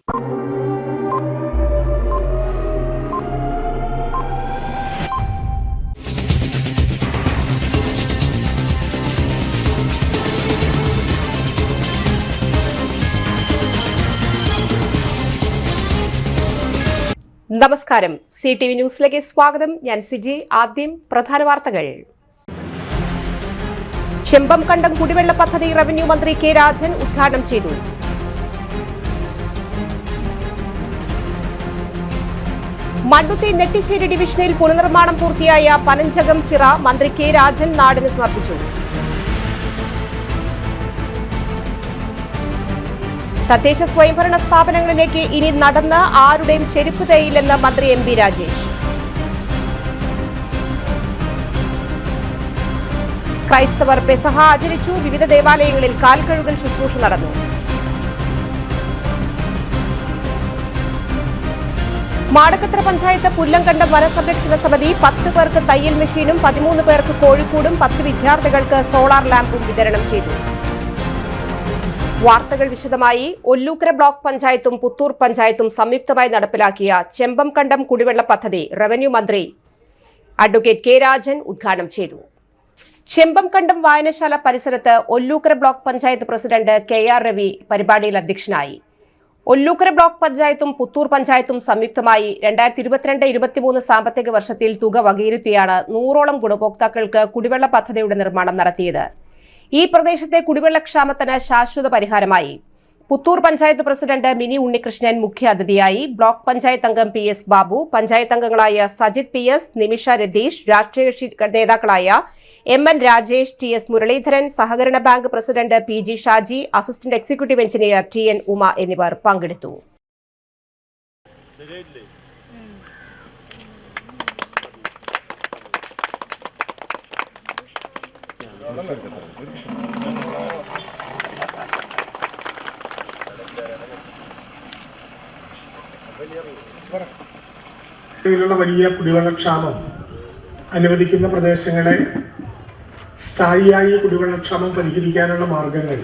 നമസ്കാരം, CTV ന്യൂസിലേക്ക് സ്വാഗതം. ഞാൻ സിജി. ആദ്യം പ്രധാന വാർത്തകൾ. ചെമ്പംകണ്ടം കുടിവെള്ള പദ്ധതി റവന്യൂ മന്ത്രി കെ രാജൻ ഉദ്ഘാടനം ചെയ്തു. മണ്ണുത്തി നെട്ടിശ്ശേരി ഡിവിഷനിൽ പുനർനിർമ്മാണം പൂർത്തിയായ പനഞ്ചകം ചിറ മന്ത്രി കെ രാജൻ നാടിന് സമർപ്പിച്ചു. തദ്ദേശ സ്വയംഭരണ സ്ഥാപനങ്ങളിലേക്ക് ഇനി നടന്ന് ആരുടെയും ചെരുപ്പ് തേയില്ലെന്ന് മന്ത്രി MP രാജേഷ്. ക്രൈസ്തവർ പെസഹ ആചരിച്ചു. വിവിധ ദേവാലയങ്ങളിൽ കാൽകഴുകൽ ശുശ്രൂഷ നടന്നു. മാടക്കത്ര പഞ്ചായത്ത് പുല്ലങ്കണ്ടം വനസംരക്ഷണ സമിതി 10 പേർക്ക് തയ്യൽ മെഷീനും 13 പേർക്ക് കോഴിക്കോടും 10 വിദ്യാർത്ഥികൾക്ക് സോളാർ ലാമ്പും വിതരണം ചെയ്തു. വാർത്തകൾ വിശദമായി. ഒല്ലൂക്കര ബ്ലോക്ക് പഞ്ചായത്തും പുത്തൂർ പഞ്ചായത്തും സംയുക്തമായി നടപ്പിലാക്കിയ ചെമ്പംകണ്ടം കുടിവെള്ള പദ്ധതി റവന്യൂ മന്ത്രി അഡ്വക്കേറ്റ് കെ രാജൻ ഉദ്ഘാടനം ചെയ്തു. ചെമ്പംകണ്ടം വായനശാല പരിസരത്ത് Ollukkara block panchayat president KR Ravi പരിപാടിയിൽ അധ്യക്ഷനായി. ഒല്ലൂക്കര ബ്ലോക്ക് പഞ്ചായത്തും പുത്തൂർ പഞ്ചായത്തും സംയുക്തമായി 2022-23 സാമ്പത്തിക വർഷത്തിൽ തുക വകയിരുത്തിയാണ് 100ഓളം ഗുണഭോക്താക്കൾക്ക് കുടിവെള്ള പദ്ധതിയുടെ നിർമ്മാണം നടത്തിയത്. ഈ പ്രദേശത്തെ കുടിവെള്ളക്ഷാമത്തിന് ശാശ്വത പരിഹാരമായി. പുത്തൂർ പഞ്ചായത്ത് പ്രസിഡന്റ് മിനി ഉണ്ണികൃഷ്ണൻ മുഖ്യാതിഥിയായി. ബ്ലോക്ക് പഞ്ചായത്ത് അംഗം PS ബാബു, പഞ്ചായത്ത് അംഗങ്ങളായ സജിത് PS, നിമിഷ രതീഷ്, രാഷ്ട്രീയ കക്ഷി നേതാക്കളായ MN രാജേഷ്, TS മുരളീധരൻ, സഹകരണ bank president PG Shaji, assistant executive engineer TN Uma എന്നിവർ പങ്കെടുത്തു. വലിയ കുടിവെള്ളക്ഷാമം അനുവദിക്കുന്ന പ്രദേശങ്ങളെ സ്ഥായിയായി കുടിവെള്ളക്ഷാമം പരിഹരിക്കാനുള്ള മാർഗങ്ങൾ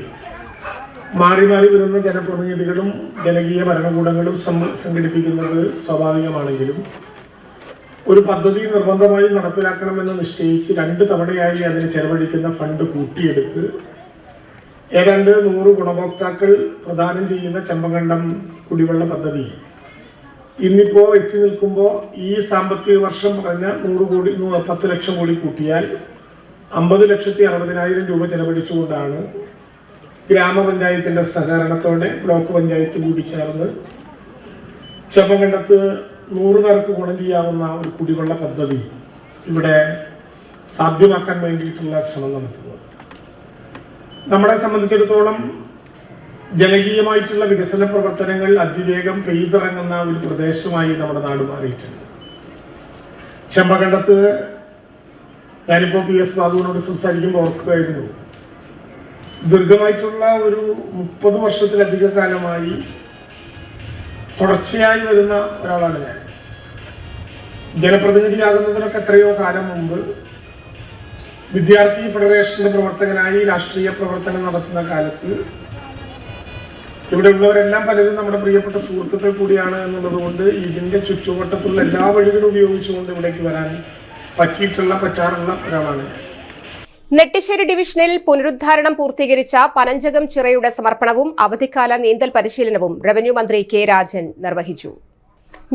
മാറി മാറി വരുന്ന ജനപ്രതിനിധികളും ജനകീയ ഭരണകൂടങ്ങളും സംഘടിപ്പിക്കുന്നത് സ്വാഭാവികമാണെങ്കിലും ഒരു പദ്ധതി നിർബന്ധമായി നടപ്പിലാക്കണമെന്ന് നിശ്ചയിച്ച് 2 തവണയായി അതിന് ചെലവഴിക്കുന്ന ഫണ്ട് കൂട്ടിയെടുത്ത് ഏതാണ്ട് 100 ഗുണഭോക്താക്കൾ പ്രദാനം ചെയ്യുന്ന ചെമ്പംകണ്ടം കുടിവെള്ള പദ്ധതി ഇന്നിപ്പോൾ എത്തി നിൽക്കുമ്പോൾ ഈ സാമ്പത്തിക വർഷം പറഞ്ഞ 10 ലക്ഷം കോടി കൂട്ടിയാൽ 50,60,000 രൂപ ചെലവഴിച്ചുകൊണ്ടാണ് ഗ്രാമപഞ്ചായത്തിന്റെ സഹകരണത്തോടെ ബ്ലോക്ക് പഞ്ചായത്ത് കൂടി ചേർന്ന് ചെമ്പംകണ്ടത്ത് 100 പേർക്ക് ഗുണം ചെയ്യാവുന്ന ഒരു കുടിവെള്ള പദ്ധതി ഇവിടെ സാധ്യമാക്കാൻ വേണ്ടിയിട്ടുള്ള ശ്രമം നടത്തുന്നത്. നമ്മളെ സംബന്ധിച്ചിടത്തോളം ജനകീയമായിട്ടുള്ള വികസന പ്രവർത്തനങ്ങൾ അതിവേഗം പെയ്തിറങ്ങുന്ന ഒരു പ്രദേശമായി നമ്മുടെ നാട് മാറിയിട്ടുണ്ട്. ചെമ്പകണ്ടത്ത് ഞാനിപ്പോൾ PS ബാബുവിനോട് സംസാരിക്കുമ്പോൾ ഓർക്കുകയായിരുന്നു, ദീർഘമായിട്ടുള്ള ഒരു 30 വർഷത്തിലധിക കാലമായി തുടർച്ചയായി വരുന്ന ഒരാളാണ് ഞാൻ. ജനപ്രതിനിധിയാകുന്നതിനൊക്കെ എത്രയോ കാലം മുമ്പ് വിദ്യാർത്ഥി ഫെഡറേഷന്റെ പ്രവർത്തകനായി രാഷ്ട്രീയ പ്രവർത്തനം നടത്തുന്ന കാലത്ത് ഇവിടെ ഉള്ളവരെല്ലാം പലരും നമ്മുടെ പ്രിയപ്പെട്ട സുഹൃത്തുക്കൾ കൂടിയാണ് എന്നുള്ളത് കൊണ്ട് ഇതിന്റെ ചുറ്റുവട്ടത്തുള്ള എല്ലാ വഴികളും ഉപയോഗിച്ചുകൊണ്ട് ഇവിടേക്ക് വരാൻ പറ്റാറുള്ള ഒരാളാണ് ഞാൻ. നെട്ടിശ്ശേരി ഡിവിഷനിൽ പുനരുദ്ധാരണം പൂർത്തീകരിച്ച പനഞ്ചകം ചിറയുടെ സമർപ്പണവും അവധിക്കാല നീന്തൽ പരിശീലനവും റവന്യൂ മന്ത്രി കെ രാജൻ നിർവഹിച്ചു.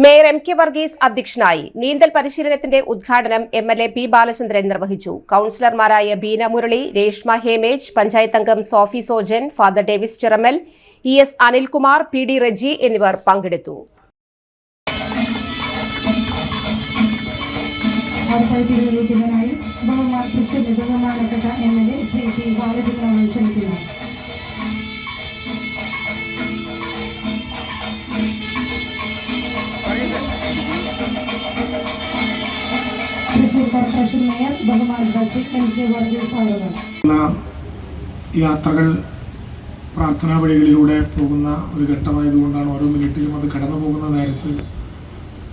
മേയർ MK വർഗീസ് അധ്യക്ഷനായി. നീന്തൽ പരിശീലനത്തിന്റെ ഉദ്ഘാടനം MLA P ബാലചന്ദ്രൻ നിർവഹിച്ചു. കൌൺസിലർമാരായ ബീന മുരളി, രേഷ്മ ഹേമേജ്, പഞ്ചായത്ത് അംഗം Sophie Sojan, father Davis Chiramel, ES Anilkumar, PD Reji എന്നിവർ പങ്കെടുത്തു. യാത്രകൾ പ്രാർത്ഥനാ വഴികളിലൂടെ പോകുന്ന ഒരു ഘട്ടമായതുകൊണ്ടാണ് ഓരോ മിനിറ്റിലും അത് കടന്നു പോകുന്ന നേരത്ത്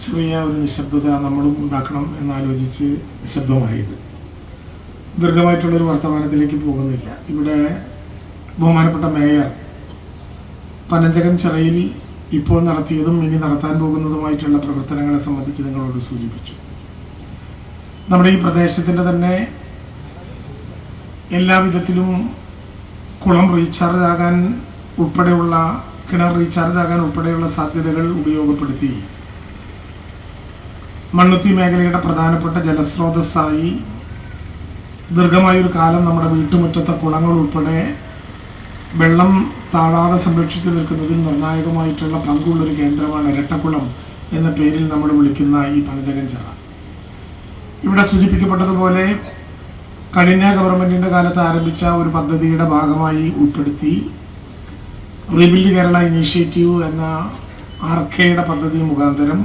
ചെറിയ ഒരു നിശബ്ദത നമ്മളും ഉണ്ടാക്കണം എന്നാലോചിച്ച് നിശബ്ദമായത്. ദീർഘമായിട്ടുള്ളൊരു വർത്തമാനത്തിലേക്ക് പോകുന്നില്ല. ഇവിടെ ബഹുമാനപ്പെട്ട മേയർ പനഞ്ചകം ചിറയിൽ ഇപ്പോൾ നടത്തിയതും ഇനി നടത്താൻ പോകുന്നതുമായിട്ടുള്ള പ്രവർത്തനങ്ങളെ സംബന്ധിച്ച് നിങ്ങളോട് സൂചിപ്പിച്ചു. നമ്മുടെ ഈ പ്രദേശത്തിൻ്റെ തന്നെ എല്ലാവിധത്തിലും കുളം റീചാർജ് ആകാൻ ഉൾപ്പെടെയുള്ള കിണർ റീചാർജ് ആകാൻ ഉൾപ്പെടെയുള്ള സാധ്യതകൾ ഉപയോഗപ്പെടുത്തി മണ്ണുത്തി മേഖലയുടെ പ്രധാനപ്പെട്ട ജലസ്രോതസ്സായി ദീർഘമായൊരു കാലം നമ്മുടെ വീട്ടുമുറ്റത്തെ കുളങ്ങൾ ഉൾപ്പെടെ വെള്ളം താഴാതെ സംരക്ഷിച്ചു നിൽക്കുന്നതിൽ നിർണായകമായിട്ടുള്ള പങ്കുള്ളൊരു കേന്ദ്രമാണ് ഇരട്ടക്കുളം എന്ന പേരിൽ നമ്മൾ വിളിക്കുന്ന ഈ പനചകഞ്ചിറ. ഇവിടെ സൂചിപ്പിക്കപ്പെട്ടതുപോലെ കഴിഞ്ഞ ഗവൺമെൻറ്റിൻ്റെ കാലത്ത് ആരംഭിച്ച ഒരു പദ്ധതിയുടെ ഭാഗമായി ഉൾപ്പെടുത്തി റീബിൽഡ് കേരള ഇനീഷ്യേറ്റീവ് എന്ന ആർകെയുടെ പദ്ധതി മുഖാന്തരം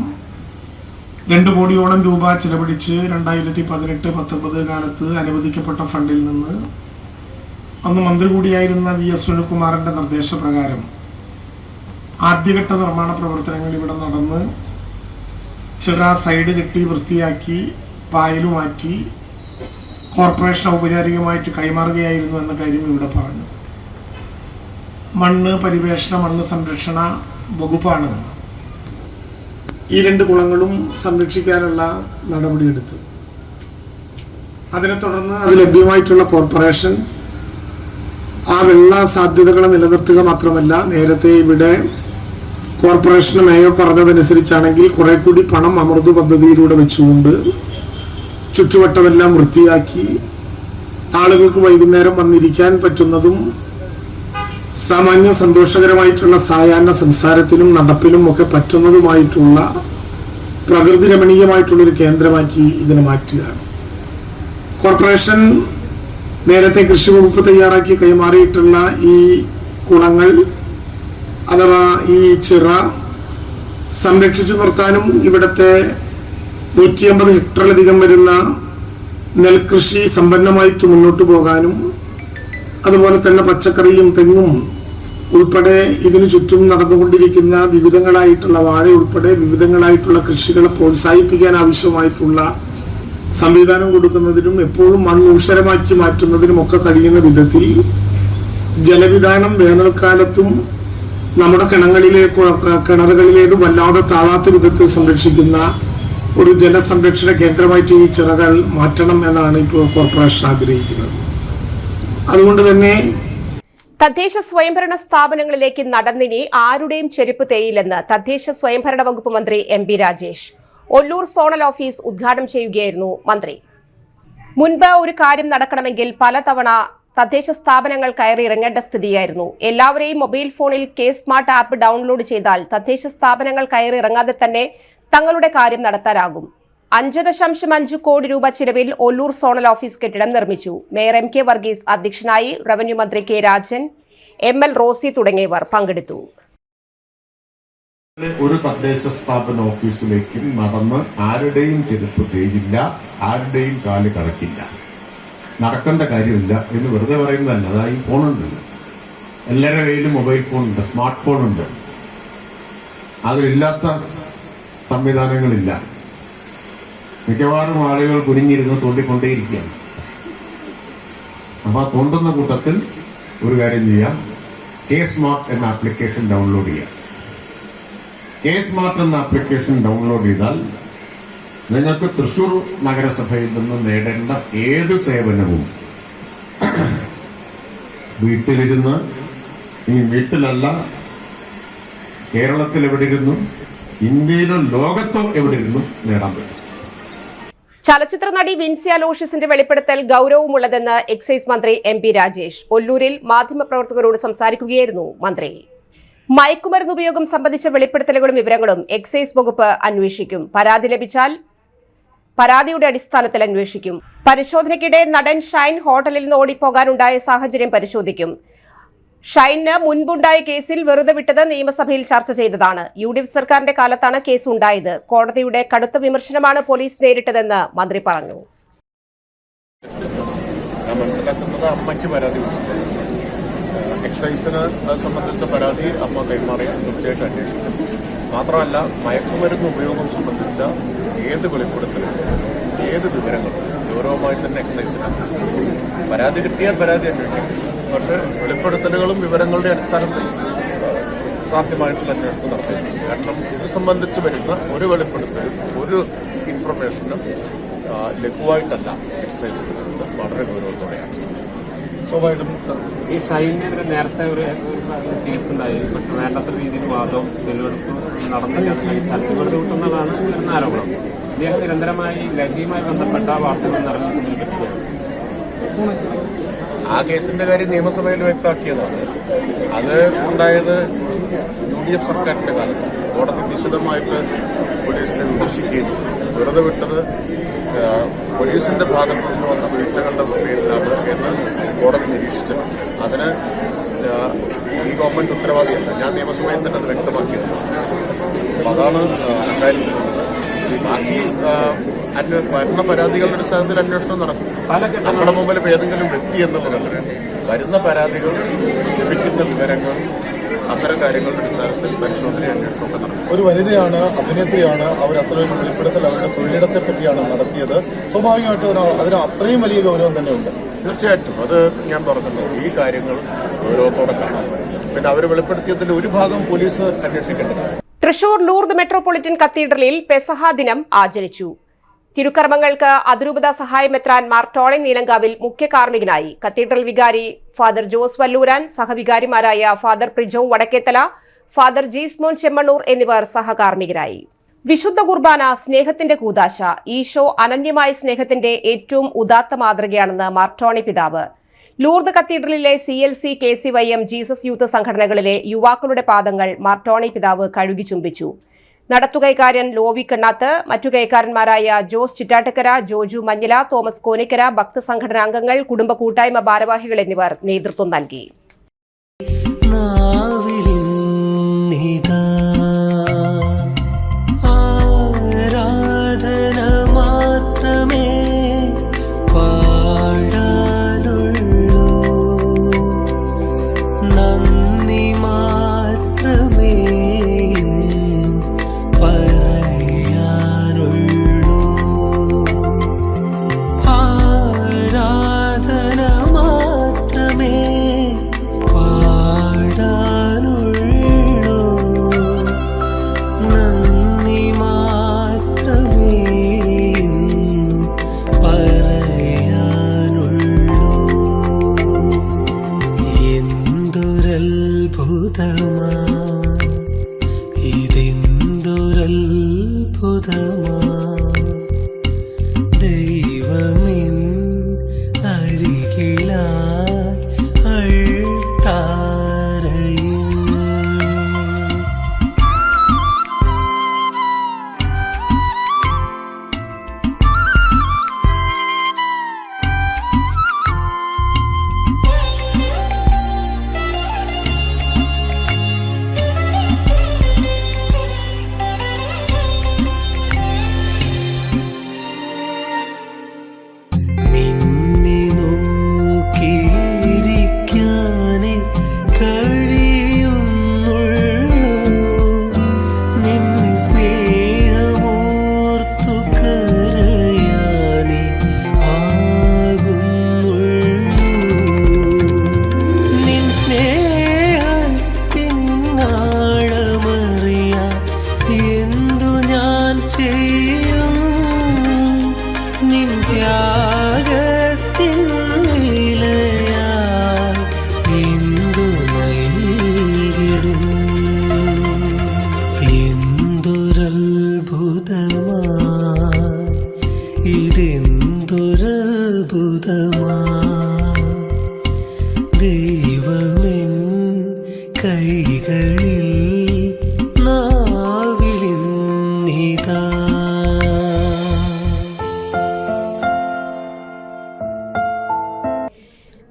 2 കോടിയോളം രൂപ ചിലവഴിച്ച് 2018-19 കാലത്ത് അനുവദിക്കപ്പെട്ട ഫണ്ടിൽ നിന്ന് അന്ന് മന്ത്രി കൂടിയായിരുന്ന VS സുനിൽകുമാറിൻ്റെ നിർദ്ദേശപ്രകാരം ആദ്യഘട്ട നിർമ്മാണ പ്രവർത്തനങ്ങൾ ഇവിടെ നടന്ന് സൈഡ് കെട്ടി വൃത്തിയാക്കി പായല് മാറ്റി കോർപ്പറേഷൻ ഔപചാരികമായിട്ട് കൈമാറുകയായിരുന്നു എന്ന കാര്യം ഇവിടെ പറഞ്ഞു. മണ്ണ് പരിവേഷണ മണ്ണ് സംരക്ഷണ വകുപ്പാണ് ഈ 2 കുളങ്ങളും സംരക്ഷിക്കാനുള്ള നടപടിയെടുത്ത്. അതിനെ തുടർന്ന് അത് ലഭ്യമായിട്ടുള്ള കോർപ്പറേഷൻ ആ വെള്ള സാധ്യതകളെ നിലനിർത്തുക മാത്രമല്ല, നേരത്തെ ഇവിടെ കോർപ്പറേഷൻ മേയർ പറഞ്ഞതനുസരിച്ചാണെങ്കിൽ കുറെ കൂടി പണം അമൃത് പദ്ധതിയിലൂടെ വെച്ചുകൊണ്ട് ചുറ്റുവട്ടമെല്ലാം വൃത്തിയാക്കി ആളുകൾക്ക് വൈകുന്നേരം വന്നിരിക്കാൻ പറ്റുന്നതും സാമാന്യ സന്തോഷകരമായിട്ടുള്ള സായാഹ്ന സംസാരത്തിനും നടപ്പിലും ഒക്കെ പറ്റുന്നതുമായിട്ടുള്ള പ്രകൃതി രമണീയമായിട്ടുള്ളൊരു കേന്ദ്രമാക്കി ഇതിനെ മാറ്റുകയാണ്. കോർപ്പറേഷൻ നേരത്തെ കൃഷി വകുപ്പ് തയ്യാറാക്കി കൈമാറിയിട്ടുള്ള ഈ കുളങ്ങൾ അഥവാ ഈ ചിറ സംരക്ഷിച്ചു നിർത്താനും ഇവിടുത്തെ 150 ഹെക്ടറിലധികം വരുന്ന നെൽകൃഷി സമ്പന്നമായിട്ട് മുന്നോട്ട് പോകാനും അതുപോലെ തന്നെ പച്ചക്കറിയും തെങ്ങും ഉൾപ്പെടെ ഇതിനു ചുറ്റും നടന്നുകൊണ്ടിരിക്കുന്ന വിവിധങ്ങളായിട്ടുള്ള വാഴ ഉൾപ്പെടെ വിവിധങ്ങളായിട്ടുള്ള കൃഷികളെ പ്രോത്സാഹിപ്പിക്കാൻ ആവശ്യമായിട്ടുള്ള സംവിധാനം കൊടുക്കുന്നതിനും എപ്പോഴും മണ്ണൂഷരമാക്കി മാറ്റുന്നതിനും ഒക്കെ കഴിയുന്ന വിധത്തിൽ ജലവിധാനം വേനൽക്കാലത്തും നമ്മുടെ കിണറുകളിലേത് വല്ലാതെ താഴാത്ത വിധത്തിൽ സംരക്ഷിക്കുന്ന ഒരു ജലസംരക്ഷണ കേന്ദ്രമായിട്ട് ഈ ചിറകൾ മാറ്റണം എന്നാണ് ഇപ്പോൾ കോർപ്പറേഷൻ ആഗ്രഹിക്കുന്നത്. അതുകൊണ്ട് തന്നെ തദ്ദേശ സ്വയംഭരണ സ്ഥാപനങ്ങളിലേക്ക് നടന്നിനി ആരുടെയും ചെരുപ്പ് തേയില്ലെന്ന് തദ്ദേശ സ്വയംഭരണ വകുപ്പ് മന്ത്രി MP Rajesh Ollur zonal office ഉദ്ഘാടനം ചെയ്യുകയായിരുന്നു മന്ത്രി. മുൻപ് ഒരു കാര്യം നടക്കണമെങ്കിൽ പലതവണ തദ്ദേശ സ്ഥാപനങ്ങൾ കയറി ഇറങ്ങേണ്ട സ്ഥിതിയായിരുന്നു. എല്ലാവരെയും മൊബൈൽ ഫോണിൽ K-സ്മാർട്ട് ആപ്പ് ഡൗൺലോഡ് ചെയ്താൽ തദ്ദേശ സ്ഥാപനങ്ങൾ കയറി ഇറങ്ങാതെ തന്നെ തങ്ങളുടെ കാര്യം നടത്താനാകും. 5.5 കോടി രൂപ ചിലവിൽ ഒല്ലൂർ സോണൽ ഓഫീസ് കെട്ടിടം നിർമ്മിച്ചു. മേയർ MK വർഗീസ് അധ്യക്ഷനായി. റവന്യൂ മന്ത്രി K രാജൻ, ML റോസി തുടങ്ങിയവർ പങ്കെടുത്തു. ഒരു തദ്ദേശ സ്ഥാപന ഓഫീസിലേക്ക് നടന്ന് ആരുടെയും ചെരുപ്പ് തേയില്ല, ആരുടെയും കാല് കടക്കില്ല, നടക്കേണ്ട കാര്യമില്ല എന്ന് വെറുതെ പറയുന്നതല്ല. അതായത് ഈ ഫോണുണ്ടല്ലോ, എല്ലാവരുടെ കയ്യിലും മൊബൈൽ ഫോണുണ്ട്, സ്മാർട്ട് ഫോണുണ്ട്. അതിലില്ലാത്ത സംവിധാനങ്ങളില്ല. മിക്കവാറും ആളുകൾ കുനിഞ്ഞിരുന്ന് തോണ്ടിക്കൊണ്ടേയിരിക്കുകയാണ്. അപ്പൊ ആ തോണ്ടുന്ന കൂട്ടത്തിൽ ഒരു കാര്യം ചെയ്യാം, K-സ്മാർട്ട് എന്ന ആപ്ലിക്കേഷൻ ഡൗൺലോഡ് ചെയ്യാം. K-സ്മാർട്ട് എന്ന ആപ്ലിക്കേഷൻ ഡൗൺലോഡ് ചെയ്താൽ നിങ്ങൾക്ക് തൃശൂർ നഗരസഭയിൽ നിന്ന് നേടേണ്ട ഏത് സേവനവും വീട്ടിലിരുന്ന്, ഈ വീട്ടിലല്ല, കേരളത്തിൽ എവിടെ ഇരുന്നും ഇന്ത്യയിലോ ലോകത്തോ എവിടെ ഇരുന്നും നേടാൻ പറ്റും. ചലച്ചിത്ര നടി വിൻസി അലോഷ്യസിന്റെ വെളിപ്പെടുത്തൽ ഗൌരവമുള്ളതെന്ന് എക്സൈസ് മന്ത്രി MP രാജേഷ് ഒല്ലൂരിൽ മാധ്യമപ്രവർത്തകരോട് സംസാരിക്കുകയായിരുന്നു മന്ത്രി. മയക്കുമരുന്ന് ഉപയോഗം സംബന്ധിച്ച വെളിപ്പെടുത്തലുകളും വിവരങ്ങളും എക്സൈസ് വകുപ്പ് അന്വേഷിക്കും. പരാതി ലഭിച്ചാൽ പരാതിയുടെ അടിസ്ഥാനത്തിൽ അന്വേഷിക്കും. പരിശോധനയ്ക്കിടെ നടൻ ഷൈൻ ഹോട്ടലിൽ നിന്ന് ഓടിപ്പോകാനുണ്ടായ സാഹചര്യം പരിശോധിക്കും. ഷൈന് മുൻപുണ്ടായ കേസിൽ വെറുതെ വിട്ടത് നിയമസഭയിൽ ചർച്ച ചെയ്തതാണ്. UDF സർക്കാരിന്റെ കാലത്താണ് കേസ് ഉണ്ടായത്. കോടതിയുടെ കടുത്ത വിമർശനമാണ് പോലീസ് നേരിട്ടതെന്ന് മന്ത്രി പറഞ്ഞു. മനസ്സിലാക്കുന്നത് അമ്മയ്ക്ക് പരാതി എക്സൈസിന് അത് സംബന്ധിച്ച പരാതി അമ്മ കൈമാറി തീർച്ചയായിട്ടും അന്വേഷിക്കും. മാത്രമല്ല, മയക്കുമരുന്ന് ഉപയോഗം സംബന്ധിച്ച ഏത് വെളിപ്പെടുത്തലും ഏത് വിവരങ്ങളും ഗൗരവമായി തന്നെ എക്സൈസിന് പരാതി കിട്ടിയാൽ പരാതി അന്വേഷിക്കും. പക്ഷെ വെളിപ്പെടുത്തലുകളും വിവരങ്ങളുടെ അടിസ്ഥാനത്തിൽ സാധ്യമായിട്ടുള്ള അന്വേഷണം നടത്തിയിട്ടുണ്ട്. കാരണം ഇത് സംബന്ധിച്ച് വരുന്ന ഒരു വെളിപ്പെടുത്തലും ഒരു ഇൻഫർമേഷനും ലഘുവായിട്ടല്ല എക്സസൈസ് ചെയ്യുന്നത്, വളരെ ഗൗരവത്തോടെയാണ്. സ്വാഭാവികമായിട്ടും ഈ ഷൈനെതിരെ നേരത്തെ ഒരു കേസുണ്ടായി, പക്ഷെ വേണ്ടത്ര രീതിയിൽ വാദവും തെളിവെടുപ്പ് നടന്നില്ല, സ്ഥലത്ത് വെറുതെ വിട്ടുന്നതാണ് എന്ന ആരോപണം. ഇദ്ദേഹം നിരന്തരമായി ലഹരിയുമായി ബന്ധപ്പെട്ട വാർത്തകൾ നിറഞ്ഞിട്ടുള്ള വ്യക്തിയാണ്. ആ കേസിന്റെ കാര്യം നിയമസഭയിൽ വ്യക്തമാക്കിയതാണ്. അത് ഉണ്ടായത് UDF സർക്കാരിന്റെ കാലത്ത് കോടതി വിശദമായിട്ട് പോലീസിനെ വിമർശിക്കുകയും ചെയ്തു. വെറുതെ വിട്ടത് പോലീസിന്റെ ഭാഗത്തു നിന്ന് വന്ന വീഴ്ചകളുടെ പേരിലാണ് എന്ന് കോടതി നിരീക്ഷിച്ചിട്ടുണ്ട്. അതിന് ഈ ഗവൺമെന്റ് ഉത്തരവാദിയല്ല. ഞാൻ നിയമസഭയിൽ തന്നെ അത് വ്യക്തമാക്കിയിട്ടുണ്ട്. അപ്പം അതാണ് ഉണ്ടായിരിക്കുന്നത്. ബാക്കി വരുന്ന പരാതികളുടെ അടിസ്ഥാനത്തിൽ അന്വേഷണം നടക്കും. നമ്മുടെ മുമ്പിൽ ഏതെങ്കിലും വ്യക്തി എന്നുള്ളതല്ല, വരുന്ന പരാതികൾ, ലഭിക്കുന്ന വിവരങ്ങൾ, അത്തരം കാര്യങ്ങളുടെ അടിസ്ഥാനത്തിൽ പരിശോധന അന്വേഷണമൊക്കെ നടക്കും. ഒരു വനിതയാണ്, അഭിനേത്രിയാണ്. അവർ അത്രയും വെളിപ്പെടുത്തൽ അവരുടെ തൊഴിലിടത്തെ പറ്റിയാണ് നടത്തിയത്. സ്വാഭാവികമായിട്ടും അതിന് അത്രയും വലിയ ഗൗരവം തന്നെയുണ്ട്. തീർച്ചയായിട്ടും അത് ഞാൻ പറഞ്ഞല്ലോ, ഈ കാര്യങ്ങൾ ഗൗരവത്തോടെ കാണാം. പിന്നെ അവർ വെളിപ്പെടുത്തിയതിൽ ഒരു ഭാഗം പോലീസ് അന്വേഷിക്കേണ്ടതാണ്. തൃശൂർ ലൂർദ് മെട്രോപൊളിറ്റൻ കത്തീഡ്രലിൽ പെസഹ ദിനം ആചരിച്ചു. തിരുക്കർമ്മങ്ങൾക്ക് അതിരൂപത സഹായമെത്രാൻ മാർ ടോണി നീലങ്കാവിൽ മുഖ്യ കാർമ്മികനായി. കത്തീഡ്രൽ വികാരി ഫാദർ ജോസ് വല്ലൂരാൻ, സഹവികാരിമാരായ ഫാദർ പ്രിജോ വടക്കേത്തല, ഫാദർ ജീസ്മോൻ ചെമ്മണ്ണൂർ എന്നിവർ സഹകാർമ്മികരായി. വിശുദ്ധ കുർബാന സ്നേഹത്തിന്റെ കൂദാശ. ഈശോ അനന്യമായ സ്നേഹത്തിന്റെ ഏറ്റവും ഉദാത്ത മാതൃകയാണെന്ന് മാർ ടോണി പിതാവ്. ലൂർദ് കത്തീഡ്രലിലെ CLC, KCYM, ജീസസ് യൂത്ത് സംഘടനകളിലെ യുവാക്കളുടെ പാദങ്ങൾ മാർ ടോണി പിതാവ് കഴുകി ചുംബിച്ചു. നടത്തുകൈക്കാരൻ ലോവി കണ്ണാത്ത്, മറ്റു കൈക്കാരന്മാരായ ജോസ് ചിറ്റാട്ടക്കര, ജോജു മഞ്ഞല, തോമസ് കോനിക്കര, ഭക്തസംഘടനാ അംഗങ്ങൾ, കുടുംബ കൂട്ടായ്മ ഭാരവാഹികൾ എന്നിവർ നേതൃത്വം നൽകി.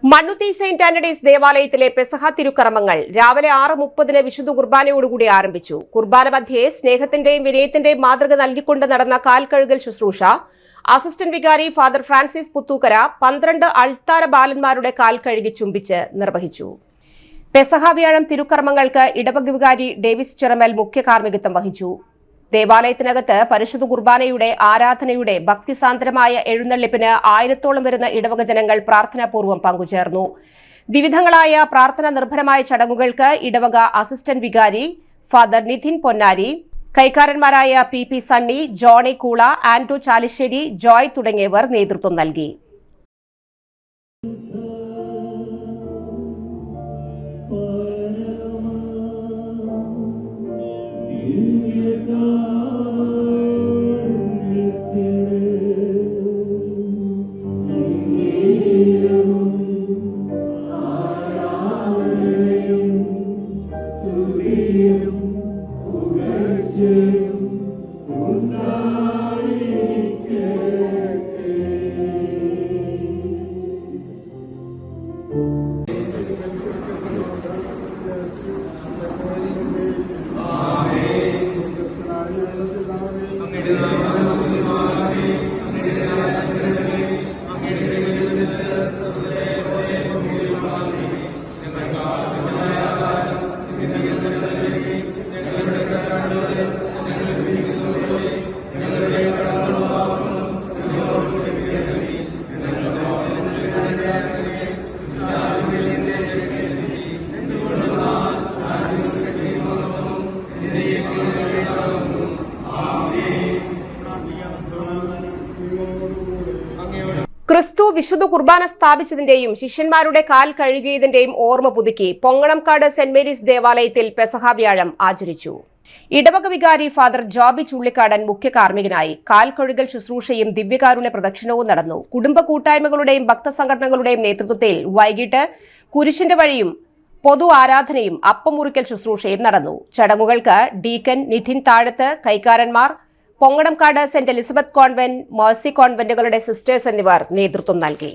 മണ്ണുത്തി സെന്റ് ആന്റണീസ് ദേവാലയത്തിലെ പെസഹ തിരുക്കർമ്മങ്ങൾ രാവിലെ 6:30 വിശുദ്ധ കുർബാനയോടുകൂടി ആരംഭിച്ചു. കുർബാന മധ്യേ സ്നേഹത്തിന്റെയും വിനയത്തിന്റെയും മാതൃക നൽകിക്കൊണ്ട് നടന്ന കാൽക്കഴുകൽ ശുശ്രൂഷ അസിസ്റ്റന്റ് വികാരി ഫാദർ ഫ്രാൻസിസ് പുത്തൂക്കര 12 അൾത്താര ബാലന്മാരുടെ കാൽ കഴുകി ചുംബിച്ച് നിർവഹിച്ചു. പെസഹ വ്യാഴം തിരുക്കർമ്മങ്ങൾക്ക് ഇടവക വികാരി ഡേവിസ് ചിറമൽ മുഖ്യ കാർമ്മികത്വം വഹിച്ചു. ദേവാലയത്തിനകത്ത് പരിശുദ്ധ കുർബാനയുടെ ആരാധനയുടെ ഭക്തിസാന്ദ്രമായ എഴുന്നള്ളിപ്പിന് 1000-ഓളം വരുന്ന ഇടവക ജനങ്ങൾ പ്രാർത്ഥനാപൂർവ്വം പങ്കുചേർന്നു. വിവിധങ്ങളായ പ്രാർത്ഥന നിർഭരമായ ചടങ്ങുകൾക്ക് ഇടവക അസിസ്റ്റന്റ് വികാരി ഫാദർ നിധിൻ പൊന്നാരി, കൈക്കാരന്മാരായ PP Sunny, Johny Koola, Anto Chalissery, Joy തുടങ്ങിയവർ നേതൃത്വം നൽകി. ക്രിസ്തു വിശുദ്ധ കുർബാന സ്ഥാപിച്ചതിന്റെയും ശിഷ്യന്മാരുടെ കാൽ കഴുകിയതിന്റെയും ഓർമ്മ പുതുക്കി പൊങ്ങണംകാട് സെന്റ് മേരീസ് ദേവാലയത്തിൽ പെസഹ വ്യാഴം ആചരിച്ചു. ഇടവക വികാരി ഫാദർ ജോബി ചുള്ളിക്കാടൻ മുഖ്യ കാർമ്മികനായി. കാൽ കഴുകൽ ശുശ്രൂഷയും ദിവ്യകാരുണ്യ പ്രദക്ഷിണവും നടന്നു. കുടുംബ കൂട്ടായ്മകളുടെയും ഭക്തസംഘടനകളുടെയും നേതൃത്വത്തിൽ വൈകിട്ട് കുരിശിന്റെ വഴിയും പൊതു ആരാധനയും അപ്പം മുറിക്കൽ ശുശ്രൂഷയും നടന്നു. ചടങ്ങുകൾക്ക് ഡീക്കൻ നിധിൻ താഴത്ത്, കൈക്കാരന്മാർ, Ponganamkad Saint Elizabeth convent, Mercy കോൺവെന്റുകളുടെ സിസ്റ്റേഴ്സ് എന്നിവർ നേതൃത്വം നൽകി.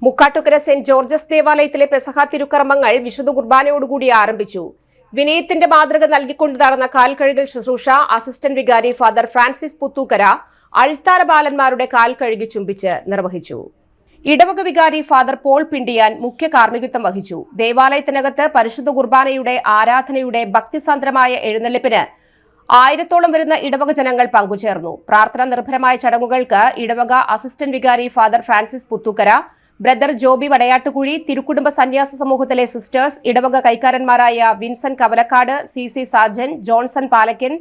മുക്കാട്ടുകര സെന്റ് ജോർജസ് ദേവാലയത്തിലെ പെസഹ തിരുക്കർമ്മങ്ങൾ വിശുദ്ധ കുർബാനയോടുകൂടി ആരംഭിച്ചു. വിനയത്തിന്റെ മാതൃക നൽകിക്കൊണ്ട് നടന്ന കാൽ കഴുകൽ ശുശ്രൂഷ അസിസ്റ്റന്റ് വികാരി ഫാദർ ഫ്രാൻസിസ് പുത്തൂക്കര അൾത്താര ബാലന്മാരുടെ കാൽ കഴുകി ചുംബിച്ച് നിർവഹിച്ചു. ഇടവക വികാരി ഫാദർ പോൾ പിണ്ടിയാൻ മുഖ്യ കാർമ്മികത്വം വഹിച്ചു. ദേവാലയത്തിനകത്ത് പരിശുദ്ധ കുർബാനയുടെ ആരാധനയുടെ ഭക്തിസാന്ദ്രമായ എഴുന്നള്ളിപ്പിന് 1000-ഓളം വരുന്ന ഇടവക ജനങ്ങൾ പങ്കുചേർന്നു. പ്രാർത്ഥന നിർഭരമായ ചടങ്ങുകൾക്ക് ഇടവക അസിസ്റ്റന്റ് വികാരി father Francis Puthookkara, brother Joby Vadayattukuzhi, തിരുക്കുടുംബ സന്യാസ സമൂഹത്തിലെ സിസ്റ്റേഴ്സ്, ഇടവക കൈക്കാരന്മാരായ Vinson Kavalakkad, CC Sajan, Johnson Palakkan,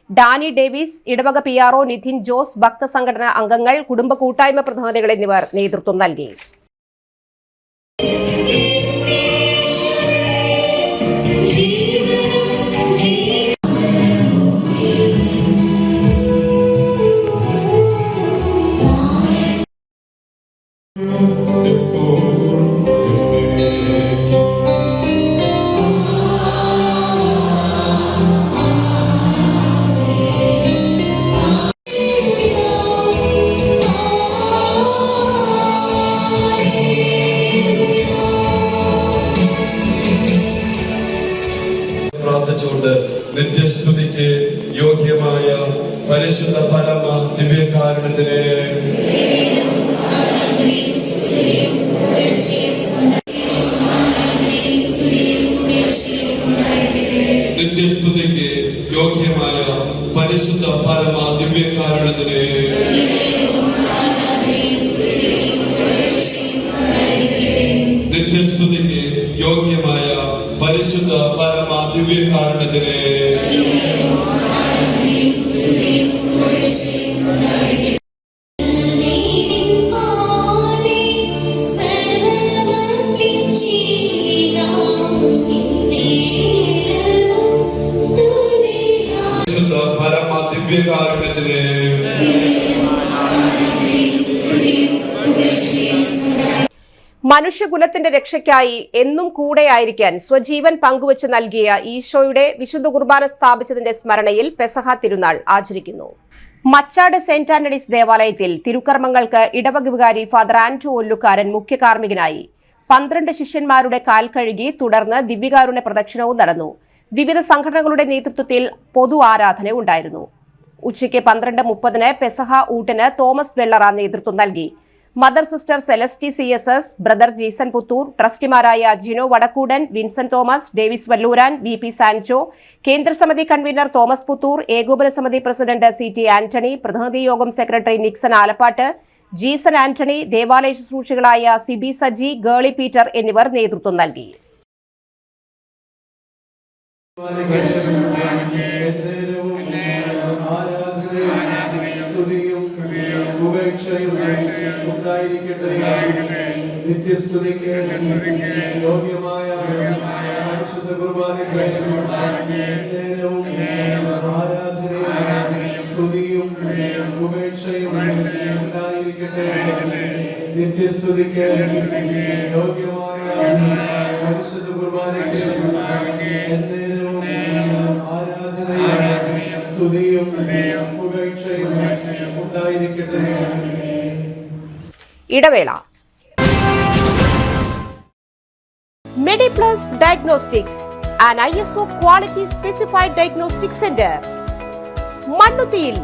Danny Davis, ഇടവക PRO നിധിൻ ജോസ്, ഭക്തസംഘടന അംഗങ്ങൾ, കുടുംബ കൂട്ടായ്മ പ്രതിനിധികൾ എന്നിവർ നേതൃത്വം നൽകി. നിത്യസ്തുതിക്ക് യോഗ്യമായ പരിശുദ്ധ പരമ ദിവ്യകാരുണ്യത്തിന് നിത്യസ്തുതിക്ക് യോഗ്യമായ പരിശുദ്ധ പരമ ദിവ്യകാരുണ്യത്തിന് നിത്യസ്തുതിക്ക് യോഗ്യമായ പരിശുദ്ധ പരമ ദിവ്യകാരുണ്യത്തിന് പരിശുദ്ധ പരമ ദിവ്യകാരുണ്യത്തിന് മനുഷ്യകുലത്തിന്റെ രക്ഷയ്ക്കായി എന്നും കൂടെയായിരിക്കാൻ സ്വജീവൻ പങ്കുവച്ച് നൽകിയ ഈശോയുടെ വിശുദ്ധ കുർബാന സ്ഥാപിച്ചതിന്റെ സ്മരണയിൽ പെസഹ തിരുനാൾ ആചരിക്കുന്നു. മച്ചാട് സെന്റ് ആന്റണീസ് ദേവാലയത്തിൽ തിരുക്കർമ്മങ്ങൾക്ക് ഇടവക വികാരി ഫാദർ ആന്റോ ഒല്ലുകാരൻ മുഖ്യ കാർമ്മികനായി. 12 ശിഷ്യന്മാരുടെ കാൽ കഴുകി തുടർന്ന് ദിവ്യകാരുണ്യ പ്രദക്ഷിണവും നടന്നു. വിവിധ സംഘടനകളുടെ നേതൃത്വത്തിൽ പൊതു ആരാധന ഉണ്ടായിരുന്നു. ഉച്ചയ്ക്ക് 12:30 പെസഹ ഊട്ടിന് തോമസ് വെള്ളറ നേതൃത്വം നൽകി. Mother sister Celesty CSS, brother Jeesan Puthur, ട്രസ്റ്റിമാരായ Jino Vadakkoodan, Vincent Thomas, Davis Valluran, VP Sanjo, കേന്ദ്രസമിതി കൺവീനർ തോമസ് പുത്തൂർ, ഏകോപന സമിതി പ്രസിഡന്റ് CT ആന്റണി, പ്രതിനിധി യോഗം secretary Nixon Alappatt, Jeesan Antony, ദേവാലയ ശുശ്രൂഷകളായ സിബി സജി, ഗേളി പീറ്റർ എന്നിവർ നേതൃത്വം നൽകി. നിത്യസ്തുതിക്ക് യോഗ്യമായ പരിശുദ്ധ കുർബാനയ്ക്ക് നേരവും ആരാധനയും സ്തുതിയും ഉപേക്ഷയും ഉണ്ടായിരിക്കട്ടെ. നിത്യസ്തുതിക്ക് യോഗ്യമായ പരിശുദ്ധ കുർബാനയ്ക്ക് നേരവും ആരാധനയും സ്തുതിയും ഉപേക്ഷയും ഉണ്ടായിരിക്കട്ടെ. ഇടവേള. Mediplus Diagnostics, an ISO quality specified diagnostic center. മണ്ണുത്തിയിൽ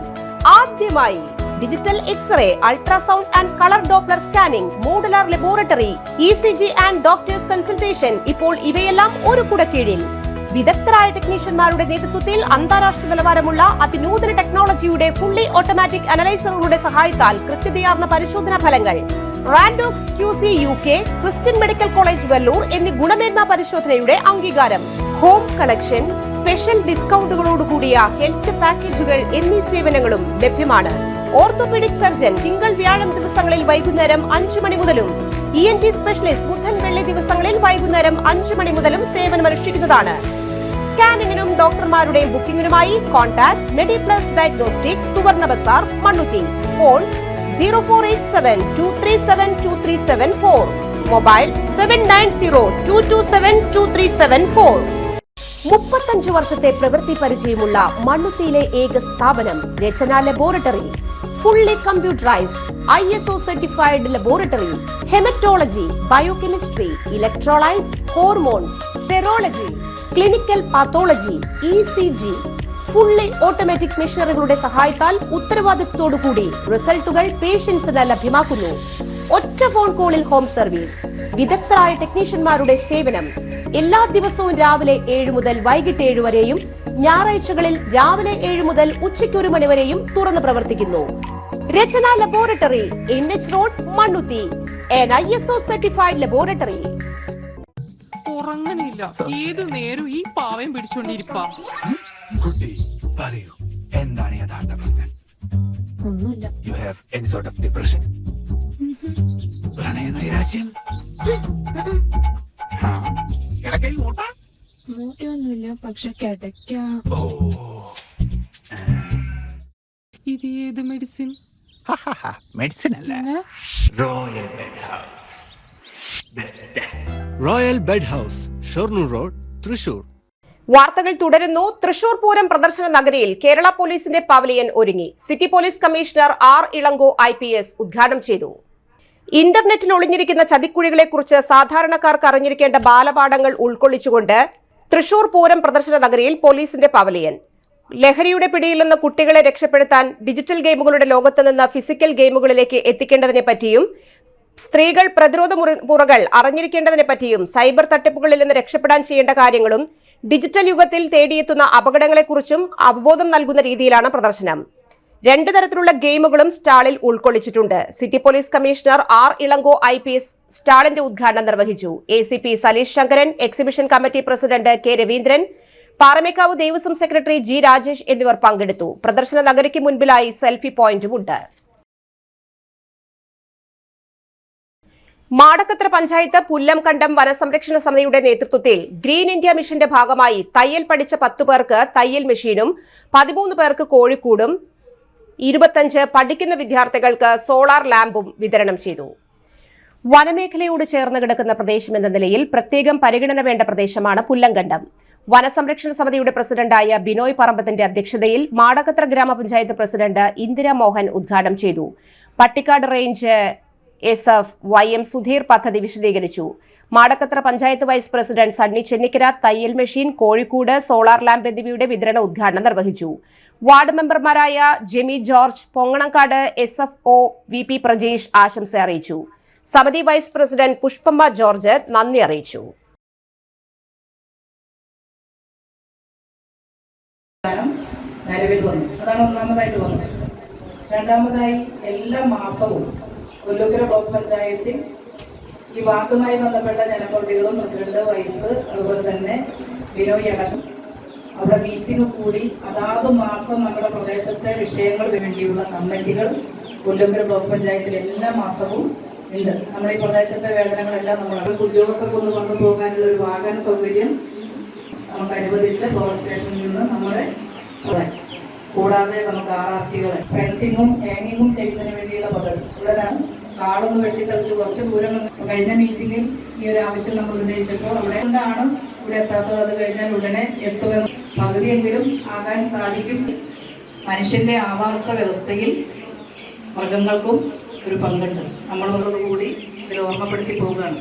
ആദ്യമായി digital x-ray, ultrasound and colour Doppler scanning, modular laboratory, ECG and doctors consultation. ഇപ്പോൾ ഇവയെല്ലാം ഒരു കുടക്കീഴിൽ. വിദഗ്ധരായ ടെക്നീഷ്യന്മാരുടെ നേതൃത്വത്തിൽ അന്താരാഷ്ട്ര നിലവാരമുള്ള അതിനൂതന ടെക്നോളജിയുടെ ഫുള്ളി ഓട്ടോമാറ്റിക് അനലൈസറുകളുടെ സഹായത്താൽ കൃത്യതയാർന്ന പരിശോധനാ ഫലങ്ങൾ. റാൻഡോക്സ് QC UK, Christian medical college Vellore എന്നീ ഗുണമേന്മ പരിശോധനയുടെ അംഗീകാരം. ഹോം കളക്ഷൻ, സ്പെഷ്യൽ ഡിസ്കൗണ്ടുകളോടുകൂടിയ ഹെൽത്ത് പാക്കേജുകൾ എന്നീ സേവനങ്ങളും ലഭ്യമാണ്. ഓർത്തോപീഡിക് സർജൻ തിങ്കൾ വ്യാഴം ദിവസങ്ങളിൽ വൈകുന്നേരം 5 മണി മുതലും ENT സ്പെഷ്യലിസ്റ്റ് ബുധൻ വെള്ളി ദിവസങ്ങളിൽ വൈകുന്നേരം 5 മണി മുതലും സേവനമനുഷ്ഠിക്കുന്നതാണ്. സ്കാനിങ്ങിനും ഡോക്ടർമാരുടെ ബുക്കിംഗിനുമായി കോൺടാക്ട് മെഡിപ്ലസ് ഡയഗ്നോസ്റ്റിക്സ്, സുവർണ ബസാർ, മണ്ണുത്തി. Phone 0487237237 mobile 7902272374. 35 വർഷത്തെ പ്രവൃത്തി പരിചയമുള്ള മണ്ണുത്തിയിലെ ഏക സ്ഥാപനം Rachana laboratory. Fully computerised ISO certified laboratory. Haematology, biochemistry, electrolytes, hormones, serology, clinical pathology, ECG. Fully automatic മെഷീനറികളുടെ സഹായത്താൽ ഉത്തരവാദിത്വത്തോടുകൂടി റിസൾട്ടുകൾ പേഷ്യൻസിന് ലഭ്യമാക്കുന്നു. ഒറ്റ ഫോൺ കോളിൽ ഹോം സർവീസ്. വിദഗ്ധരായ ടെക്നീഷ്യന്മാരുടെ സേവനം. എല്ലാ ദിവസവും രാവിലെ 7 മുതൽ വൈകിട്ട് 7 വരെയും ഞായറാഴ്ചകളിൽ രാവിലെ 7 മുതൽ ഉച്ചയ്ക്ക് 1 മണി വരെയും തുറന്നു പ്രവർത്തിക്കുന്നു. Rachana laboratory, NH road, Mannuthy. an ISO certified laboratory. ഉറങ്ങണില്ല, ഏതു നേരം ഈ പാവം പിടിച്ചോണ്ടിരിപ്പാ. കുട്ടി പറയൂ, എന്താണ് യഥാർത്ഥ പ്രശ്നം? ഒന്നുമില്ല. You have any sort of depression, പ്രണയ നൈരാശ്യം? മൂട്ടയൊന്നുമില്ല, പക്ഷെ കിടക്കാം. ഓ, ഇത് ഏത് മെഡിസിൻ? മെഡിസിൻ അല്ല, royal bed house. Best royal bed house, Shoranur road, Thrissur. വാർത്തകൾ തുടരുന്നു. തൃശൂർ പൂരം പ്രദർശന നഗരിയിൽ കേരള പോലീസിന്റെ പവലിയൻ ഒരുങ്ങി. City police commissioner R. Elango IPS ഉദ്ഘാടനം ചെയ്തു. ഇന്റർനെറ്റിൽ ഒളിഞ്ഞിരിക്കുന്ന ചതിക്കുഴികളെക്കുറിച്ച് സാധാരണക്കാർക്ക് അറിഞ്ഞിരിക്കേണ്ട ബാലപാഠങ്ങൾ ഉൾക്കൊള്ളിച്ചുകൊണ്ട് തൃശൂർ പൂരം പ്രദർശന നഗരിയിൽ പോലീസിന്റെ പവലിയൻ. ലഹരിയുടെ പിടിയിൽ നിന്ന് കുട്ടികളെ രക്ഷപ്പെടുത്താൻ ഡിജിറ്റൽ ഗെയിമുകളുടെ ലോകത്ത് നിന്ന് ഫിസിക്കൽ ഗെയിമുകളിലേക്ക് എത്തിക്കേണ്ടതിനെ പറ്റിയും, സ്ത്രീകൾ പ്രതിരോധ മുറകൾ അറിഞ്ഞിരിക്കേണ്ടതിനെ പറ്റിയും, സൈബർ തട്ടിപ്പുകളിൽ നിന്ന് രക്ഷപ്പെടാൻ ചെയ്യേണ്ട കാര്യങ്ങളും, ഡിജിറ്റൽ യുഗത്തിൽ തേടിയെത്തുന്ന അപകടങ്ങളെക്കുറിച്ചും അവബോധം നൽകുന്ന രീതിയിലാണ് പ്രദർശനം. 2 തരത്തിലുള്ള ഗെയിമുകളും സ്റ്റാളിൽ ഉൾക്കൊള്ളിച്ചിട്ടുണ്ട്. City police commissioner R. Elango IPS സ്റ്റാളിന്റെ ഉദ്ഘാടനം നിർവഹിച്ചു. ACP Saleesh Sankaran, exhibition committee president K. Raveendran, Paramekkavu Devaswom secretary G. Rajesh എന്നിവർ പങ്കെടുത്തു. പ്രദർശന നഗരിക്ക് മുൻപിലായി സെൽഫി പോയിന്റുമുണ്ട്. മാടക്കത്ര പഞ്ചായത്ത് പുല്ലംകണ്ടം വനസംരക്ഷണ സമിതിയുടെ നേതൃത്വത്തിൽ ഗ്രീൻ ഇന്ത്യ മിഷന്റെ ഭാഗമായി തയ്യൽ പഠിച്ച 10 പേർക്ക് തയ്യൽ മെഷീനും 13 പേർക്ക് കോഴിക്കൂടും 25 പഠിക്കുന്ന വിദ്യാർത്ഥികൾക്ക് സോളാർ ലാമ്പും വിതരണം ചെയ്തു. വനമേഖലയോട് ചേർന്ന് കിടക്കുന്ന പ്രദേശമെന്ന നിലയിൽ പ്രത്യേകം പരിഗണന വേണ്ട പ്രദേശമാണ് പുല്ലങ്കണ്ടം. വനസംരക്ഷണ സമിതിയുടെ പ്രസിഡന്റായ ബിനോയ് പറമ്പത്തിന്റെ അധ്യക്ഷതയിൽ മാടക്കത്ര ഗ്രാമപഞ്ചായത്ത് പ്രസിഡന്റ് ഇന്ദിര മോഹൻ ഉദ്ഘാടനം ചെയ്തു. Pattikkad range SF YM Sudheer പദ്ധതി വിശദീകരിച്ചു. മാടക്കത്ര പഞ്ചായത്ത് വൈസ് പ്രസിഡന്റ് സണ്ണി ചെന്നിക്കര തയ്യൽ മെഷീൻ, കോഴിക്കോട് സോളാർ ലാമ്പ് എന്നിവയുടെ വിതരണ ഉദ്ഘാടനം നിർവഹിച്ചു. വാർഡ് മെമ്പർമാരായ Jemi George, Ponganakkad SFO VP Prajesh ആശംസ അറിയിച്ചു. സമിതി വൈസ് പ്രസിഡന്റ് പുഷ്പമ്മ ജോർജ് നന്ദി അറിയിച്ചു. നിലവിൽ വന്നു. അതാണ് ഒന്നാമതായിട്ട് വന്നത്. രണ്ടാമതായി എല്ലാ മാസവും ഒല്ലൂക്കര ബ്ലോക്ക് പഞ്ചായത്തിൽ ഈ വാർഡുമായി ബന്ധപ്പെട്ട ജനപ്രതിനിധികളും പ്രസിഡന്റ് വൈസ് അതുപോലെ തന്നെ ബിനോയ് അടക്കം അവിടെ മീറ്റിംഗ് കൂടി അതാത് മാസം നമ്മുടെ പ്രദേശത്തെ വിഷയങ്ങൾക്ക് വേണ്ടിയുള്ള കമ്മിറ്റികൾ ഒല്ലൂക്കര ബ്ലോക്ക് പഞ്ചായത്തിൽ എല്ലാ മാസവും ഉണ്ട്. നമ്മുടെ ഈ പ്രദേശത്തെ വേദനകളെല്ലാം നമ്മൾ ഉദ്യോഗസ്ഥർക്കൊന്ന് വന്നു പോകാനുള്ള ഒരു വാഹന സൗകര്യം നമുക്ക് അനുവദിച്ച് പവർ സ്റ്റേഷനിൽ നിന്ന് നമ്മുടെ കൂടാതെ നമുക്ക് RRTകളെ ഫെൻസിങ്ങും ഹാങ്ങിങ്ങും ചെയ്യുന്നതിന് വേണ്ടിയുള്ള പദ്ധതി ഇവിടെ കാടൊന്ന് വെട്ടിത്തെളിച്ച് കുറച്ച് ദൂരം കഴിഞ്ഞ മീറ്റിംഗിൽ ഈ ഒരു ആവശ്യം നമ്മൾ ഉന്നയിച്ചപ്പോൾ അവിടെ കൊണ്ടാണ് ഇവിടെ എത്താത്തത്. അത് കഴിഞ്ഞാൽ ഉടനെ എത്തുമെന്ന് പകുതിയെങ്കിലും ആകാൻ സാധിക്കും. മനുഷ്യന്റെ ആവാസ വ്യവസ്ഥയിൽ മൃഗങ്ങൾക്കും ഒരു പങ്കുണ്ട്. നമ്മൾ കൂടി ഇതിൽ ഓർമ്മപ്പെടുത്തി പോവുകയാണ്.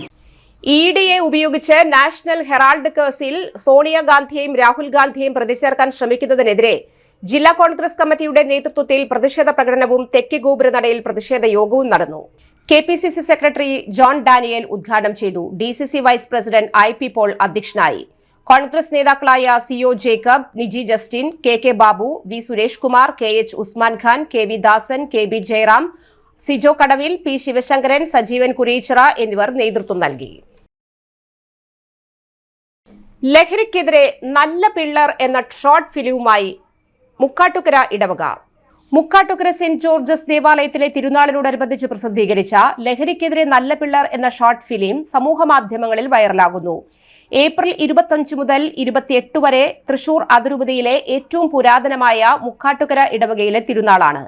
EDA ഉപയോഗിച്ച് നാഷണൽ ഹെറാൾഡ് കേസിൽ സോണിയാഗാന്ധിയെയും രാഹുൽ ഗാന്ധിയെയും പ്രതിചേർക്കാൻ ശ്രമിക്കുന്നതിനെതിരെ ജില്ലാ കോൺഗ്രസ് കമ്മിറ്റിയുടെ നേതൃത്വത്തിൽ പ്രതിഷേധ പ്രകടനവും തെക്ക് ഗോപുരനടയിൽ പ്രതിഷേധ യോഗവും നടന്നു. KPCC സെക്രട്ടറി ജോൺ ഡാനിയേൽ ഉദ്ഘാടനം ചെയ്തു. DCC vice president IP Paul അധ്യക്ഷനായി. കോൺഗ്രസ് നേതാക്കളായ CO Jacob, Niji Justin, KK Babu, V Suresh Kumar, KH Usman Khan, KV Dasan, KB Jayaram, Sijo Kadavil, P Sivasankaran, Sajeevan കുരീച്ചിറ എന്നിവർ നേതൃത്വം നൽകി. ലഹരിക്കെതിരെ നല്ല പിള്ളർ എന്ന ഷോർട്ട് ഫിലിമുമായി മുക്കാട്ടുകര ഇടവക. മുക്കാട്ടുകര സെന്റ് ജോർജസ് ദേവാലയത്തിലെ തിരുനാളിനോടനുബന്ധിച്ച് പ്രസിദ്ധീകരിച്ച ലഹരിക്കെതിരെ നല്ല പിള്ളർ എന്ന ഷോർട്ട് ഫിലിം സമൂഹമാധ്യമങ്ങളിൽ വൈറലാകുന്നു. ഏപ്രിൽ 25 മുതൽ 28 വരെ തൃശൂർ അതിരൂപതയിലെ ഏറ്റവും പുരാതനമായ മുക്കാട്ടുകര ഇടവകയിലെ തിരുനാളാണ്.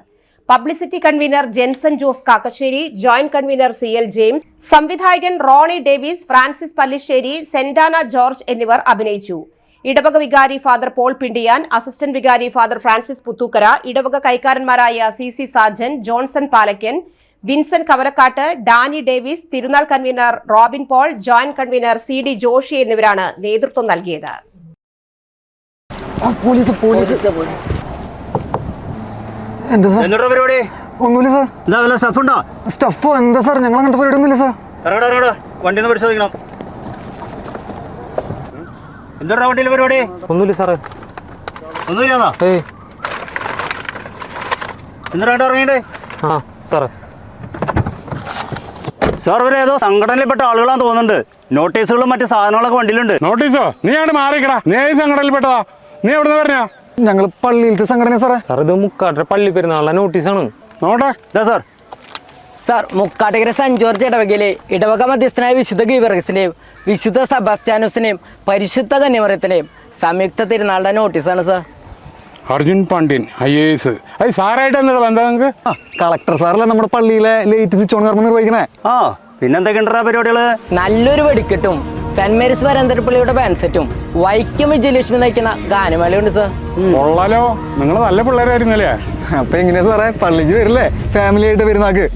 Publicity convener Jenson Jose Kakkassery, joint convener CL James, സംവിധായകൻ Rony Davis, Francis Pallissery, Centana George എന്നിവർ അഭിനയിച്ചു. ഇടവക വികാരി ഫാദർ പോൾ പിണ്ടിയാൻ, അസിസ്റ്റന്റ് വികാരി ഫാദർ ഫ്രാൻസിസ് പുത്തൂക്കര, ഇടവക കൈക്കാരന്മാരായ CC Sajan, Johnson Palakkan, Vinson Kavarakkad, Danny Davis, തിരുനാൾ convener Robin Paul, joint convener CD Joshy എന്നിവരാണ് നേതൃത്വം നൽകിയത്. പരിപാടി ഒന്നുമില്ല സാർ. ഇതാ സ്റ്റഫ് ഉണ്ടോ? സ്റ്റഫോ എന്താ സാർ? ഞങ്ങൾ അങ്ങനത്തെ പരിപാടി ഒന്നുമില്ല സാർ. വണ്ടി ഒന്ന് പരിശോധിക്കണം. എന്താ വണ്ടിയിലെ പരിപാടി? ഒന്നുമില്ല സാറേ. ഒന്നുമില്ലാതാ? എന്താ ഇറങ്ങിണ്ടേ? ആ സാറേ. സാർ ഇവരെ ഏതോ സംഘടനയിൽപ്പെട്ട ആളുകളാന്ന് തോന്നുന്നുണ്ട്. നോട്ടീസുകളും മറ്റു സാധനങ്ങളൊക്കെ വണ്ടിയിലുണ്ട്. നോട്ടീസോ? നീ ആണ് മാറിക്കടാ. നീ ഏത് സംഘടനയിൽപ്പെട്ടതാ? നീ എവിടെ നിന്ന് പറഞ്ഞാ? ഞങ്ങൾ പള്ളിയിലത്തെ സംഘടന സാറേ. സാർ ഇത് മുക്കാട്ട പള്ളി പെരുന്നാളിലെ നോട്ടീസാണ്. നോട്ടെ sir. Sir Mukkattukara Saint George ഇടവകയിലെ ഇടവക മധ്യസ്ഥനായ വിശുദ്ധ ഗീവർഗീസിന്റെയും വിശുദ്ധ സെബാസ്റ്റ്യാനോസിന്റെയും പരിശുദ്ധ കന്യമറിയത്തിന്റെയും സംയുക്ത തിരുനാളുടെ നോട്ടീസാണ് സാർ. അർജുൻ പാണ്ഡ്യൻ IAS. അത് സാറായിട്ട് എന്താ ബന്ധം നിങ്ങൾക്ക്? കളക്ടർ സാറല്ലേ നമ്മുടെ പള്ളിയിലെ ലൈറ്റ് സ്വിച്ച് ഓൺ കർമ്മം നിർവഹിക്കണേ. ആ പിന്നെന്തൊക്കെയുണ്ടാ പരിപാടികള്? നല്ലൊരു വെടിക്കെട്ടും സെന്റ് മേരീസ് വരന്തരപ്പള്ളിയുടെ ബാൻഡ് സെറ്റും വൈക്കം വിജയലക്ഷ്മി നയിക്കുന്ന ഗാനമേളയുണ്ട് സാർ. കൊള്ളാലോ, നിങ്ങൾ നല്ല പിള്ളേരായിരുന്നല്ലേ? അപ്പൊ എങ്ങനെയാ സാറേ പള്ളിക്ക് വരില്ലേ ഫാമിലി ആയിട്ട് വരുന്നാക്ക്?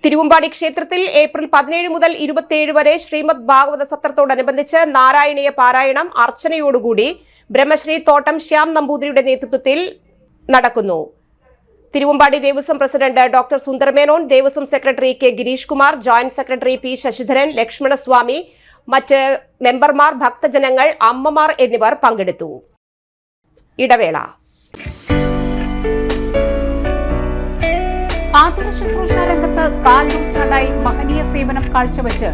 തിരുവമ്പാടി ക്ഷേത്രത്തിൽ ഏപ്രിൽ 17 മുതൽ 27 വരെ ശ്രീമദ് ഭാഗവത സത്രത്തോടനുബന്ധിച്ച് നാരായണീയ പാരായണം അർച്ചനയോടുകൂടി ബ്രഹ്മശ്രീ തോട്ടം ശ്യാം നമ്പൂതിരിയുടെ നേതൃത്വത്തിൽ നടക്കുന്നു. Thiruvambady Devaswom president doctor Sundaramenon, Devaswom secretary K Girish Kumar, joint secretary P Sasidharan, Lakshmanaswamy, മറ്റ് മെമ്പർമാർ, ഭക്തജനങ്ങൾ, അമ്മമാർ എന്നിവർ പങ്കെടുത്തു. ഇടവേള. ആതുര ശുശ്രൂഷ രംഗത്ത് 4 നൂറ്റാണ്ടായി മഹനീയ സേവനം കാഴ്ചവെച്ച്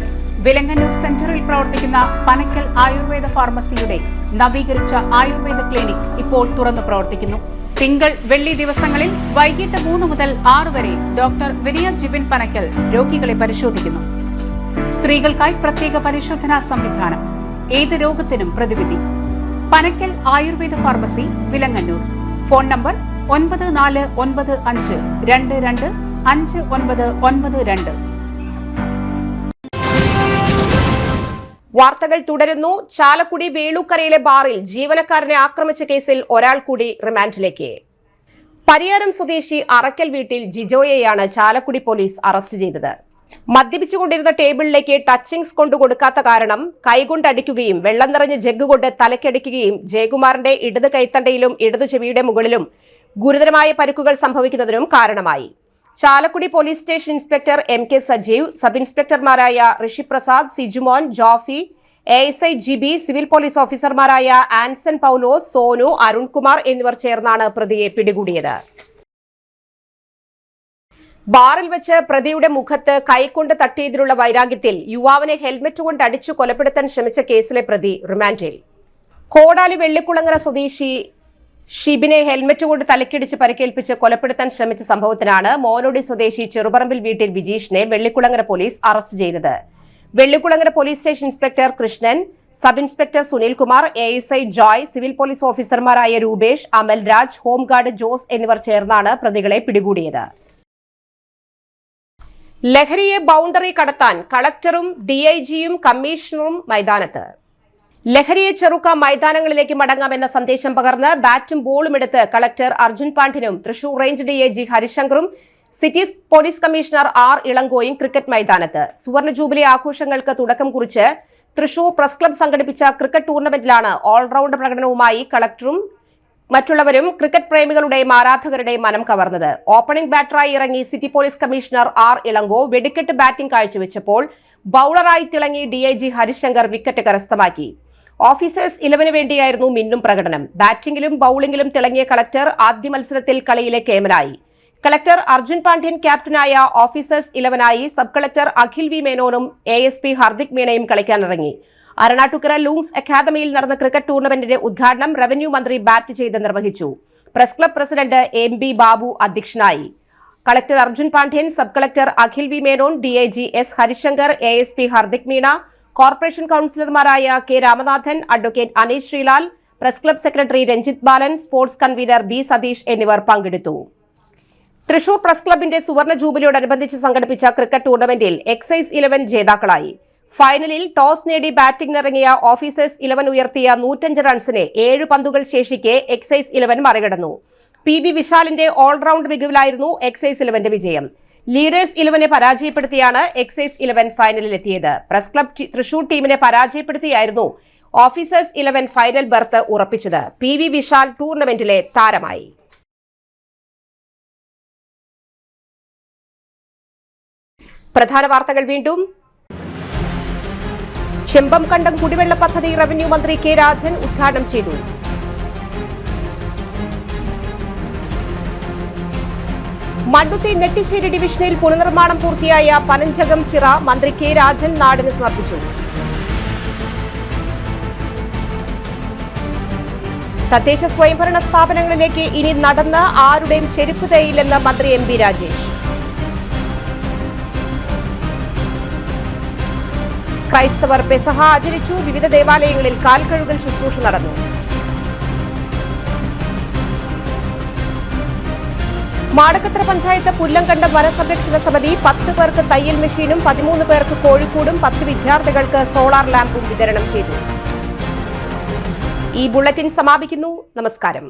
വിലങ്ങന്നൂർ സെന്ററിൽ പ്രവർത്തിക്കുന്ന പനക്കൽ ആയുർവേദ ഫാർമസിയുടെ നവീകരിച്ച ആയുർവേദ ക്ലിനിക് ഇപ്പോൾ തുറന്നു പ്രവർത്തിക്കുന്നു. തിങ്കൾ, വെള്ളി ദിവസങ്ങളിൽ വൈകിട്ട് 3 മുതൽ 6 വരെ ഡോക്ടർ വിനയ ജിബിൻ പനക്കൽ രോഗികളെ പരിശോധിക്കുന്നു. സ്ത്രീകൾക്കായി പ്രത്യേക പരിശോധനാ സംവിധാനം. ഏത് രോഗത്തിനും പ്രതിവിധി. Panakkal Ayurveda pharmacy, Vilangannur. Phone number 9495225992. വാർത്തകൾ തുടരുന്നു. ചാലക്കുടി വേളൂക്കരയിലെ ബാറിൽ ജീവനക്കാരനെ ആക്രമിച്ച കേസിൽ ഒരാൾ കൂടി റിമാൻഡിലേക്ക്. പരിയാരം സ്വദേശി അറക്കൽ വീട്ടിൽ ജിജോയെയാണ് ചാലക്കുടി പോലീസ് അറസ്റ്റ് ചെയ്തത്. മദ്യപിച്ചുകൊണ്ടിരുന്ന ടേബിളിലേക്ക് ടച്ചിങ്സ് കൊണ്ടു കൊടുക്കാത്ത കാരണം കൈകൊണ്ടടിക്കുകയും വെള്ളം നിറഞ്ഞ ജഗ് കൊണ്ട് തലക്കടിക്കുകയും ജയകുമാറിന്റെ ഇടത് കൈത്തണ്ടയിലും ഇടതു ചെവിയുടെ മുകളിലും ഗുരുതരമായ പരിക്കുകൾ സംഭവിക്കുന്നതിനും കാരണമായി. Chalakudy police station inspector MK Sajeev, sub ഇൻസ്പെക്ടർമാരായ Rishiprasad, Sijumon, Jofi, ASI GB, civil police ഓഫീസർമാരായ ആൻസൺ പൌലോസ്, സോനു, അരുൺകുമാർ എന്നിവർ ചേർന്നാണ് പ്രതിയെ പിടികൂടിയത്. ബാറിൽ വെച്ച് പ്രതിയുടെ മുഖത്ത് കൈകൊണ്ട് തട്ടിയതിലുള്ള വൈരാഗ്യത്തിൽ യുവാവിനെ ഹെൽമറ്റ് കൊണ്ട് അടിച്ചു കൊലപ്പെടുത്താൻ ശ്രമിച്ച കേസിലെ പ്രതി റിമാൻഡിൽ. കോടാലി വെള്ളിക്കുളങ്ങര സ്വദേശി ഷിബിനെ ഹെൽമറ്റ് കൊണ്ട് തലക്കിടിച്ച് പരിക്കേൽപ്പിച്ച് കൊലപ്പെടുത്താൻ ശ്രമിച്ച സംഭവത്തിനാണ് മോനോടി സ്വദേശി ചെറുപറമ്പിൽ വീട്ടിൽ വിജീഷിനെ വെള്ളിക്കുളങ്ങര പോലീസ് അറസ്റ്റ് ചെയ്തത്. Vellikulangara police station inspector Krishnan, sub inspector Sunilkumar, ASI Joy, civil police ഓഫീസർമാരായ രൂപേഷ്, അമൽരാജ്, ഹോംഗാർഡ് ജോസ് എന്നിവർ ചേർന്നാണ് പ്രതികളെ പിടികൂടിയത്. ലഹരിയെ ബൗണ്ടറി കടത്താൻ കളക്ടറും DIGയും കമ്മീഷണറും മൈതാനത്ത്. ലഹരിയെ ചെറുക്കാൻ മൈതാനങ്ങളിലേക്ക് മടങ്ങാമെന്ന സന്ദേശം പകർന്ന് ബാറ്റും ബോളും എടുത്ത് കളക്ടർ അർജുൻ പാണ്ഡ്യനും തൃശൂർ റേഞ്ച് DIG ഹരിശങ്കറും സിറ്റി പോലീസ് കമ്മീഷണർ R ഇളങ്കോയും ക്രിക്കറ്റ് മൈതാനത്ത്. സുവർണ ജൂബിലി ആഘോഷങ്ങൾക്ക് തുടക്കം കുറിച്ച് തൃശൂർ പ്രസ് ക്ലബ് സംഘടിപ്പിച്ച ക്രിക്കറ്റ് ടൂർണമെന്റിലാണ് ഓൾറൌണ്ട് പ്രകടനവുമായി കളക്ടറും മറ്റുള്ളവരും ക്രിക്കറ്റ് പ്രേമികളുടെയും ആരാധകരുടെയും മനം കവർന്നത്. ഓപ്പണിംഗ് ബാറ്ററായി ഇറങ്ങി city police commissioner R Elango വെടിക്കെട്ട് ബാറ്റിംഗ് കാഴ്ചവെച്ചപ്പോൾ ബൌളറായി തിളങ്ങി DIG ഹരിശങ്കർ വിക്കറ്റ് കരസ്ഥമാക്കി. ഓഫീസേഴ്സ് 11 വേണ്ടിയായിരുന്നു മിന്നും പ്രകടനം. ബാറ്റിംഗിലും ബൌളിംഗിലും തിളങ്ങിയ കളക്ടർ ആദ്യ മത്സരത്തിൽ കളിയിലെ കേമനായി. കളക്ടർ അർജുൻ പാണ്ഡ്യൻ ക്യാപ്റ്റനായ ഓഫീസേഴ്സ് 11ആയി സബ് കളക്ടർ അഖിൽ വി മേനോനും ASP ഹർദിക് മീണയും കളിക്കാനിറങ്ങി. അരണാട്ടുകര ലൂങ്സ് അക്കാദമിയിൽ നടന്ന ക്രിക്കറ്റ് ടൂർണമെന്റിന്റെ ഉദ്ഘാടനം റവന്യൂ മന്ത്രി ബാറ്റ് ചെയ്ത് നിർവഹിച്ചു. Press club president MB Babu അധ്യക്ഷനായി. Collector Arjun Pandian, sub collector Akhil V Menon, DIG S Harishankar, ASP Hardik Meena, corporation കൌൺസിലർമാരായ K Ramanathan, advocate Aneesh Sreelal, press club secretary Ranjith Balan, sports convener B Satheesh എന്നിവർ പങ്കെടുത്തു. തൃശൂർ പ്രസ് ക്ലബിന്റെ സുവർണ ജൂബിലിയോടനുബന്ധിച്ച് സംഘടിപ്പിച്ച ക്രിക്കറ്റ് ടൂർണമെന്റിൽ എക്സൈസ് 11 ജേതാക്കളായി. ഫൈനലിൽ ടോസ് നേടി ബാറ്റിംഗിനിറങ്ങിയ ഓഫീസേഴ്സ് 11 ഉയർത്തിയ 105 റൺസിനെ 7 പന്തുകൾ ശേഷിക്കെ എക്സൈസ് 11 മറികടന്നു. PB വിശാലിന്റെ ഓൾറൌണ്ട് മികവിലായിരുന്നു എക്സൈസ് 11ന്റെ വിജയം. ലീഡേഴ്സ് 11നെ പരാജയപ്പെടുത്തിയാണ് എക്സൈസ് 11 ഫൈനലിലെത്തിയത്. പ്രസ് ക്ലബ് തൃശൂർ ടീമിനെ പരാജയപ്പെടുത്തിയായിരുന്നു ഓഫീസേഴ്സ് 11 ഫൈനൽ ബർത്ത് ഉറപ്പിച്ചത്. PV വിശാൽ ടൂർണമെന്റിലെ താരമായി. പ്രധാന വാർത്തകൾ വീണ്ടും. ചെമ്പംകണ്ടം കുടിവെള്ള പദ്ധതി റവന്യൂ മന്ത്രി K രാജൻ ഉദ്ഘാടനം ചെയ്തു. മണ്ണുത്തി നെട്ടിശ്ശേരി ഡിവിഷനിൽ പുനർനിർമ്മാണം പൂർത്തിയായ പനഞ്ചകം ചിറ മന്ത്രി K രാജൻ നാടിന് സമർപ്പിച്ചു. തദ്ദേശ സ്വയംഭരണ സ്ഥാപനങ്ങളിലേക്ക് ഇനി നടന്ന് ആരുടെയും ചെരുപ്പ് തേയില്ലെന്ന് മന്ത്രി MB രാജേഷ്. ക്രൈസ്തവർ പെസഹ ആചരിച്ചു. വിവിധ ദേവാലയങ്ങളിൽ കാൽക്കഴുകൽ ശുശ്രൂഷ നടന്നു. മാടക്കത്തറ പഞ്ചായത്ത് പുല്ലങ്കണ്ടം വനസംരക്ഷണ സമിതി 10 പേർക്ക് തയ്യൽ മെഷീനും 13 പേർക്ക് കോഴിക്കോടും 10 വിദ്യാർത്ഥികൾക്ക് സോളാർ ലാമ്പും വിതരണം ചെയ്തു. ഈ ബുള്ളറ്റിൻ സമാപിക്കുന്നു. നമസ്കാരം.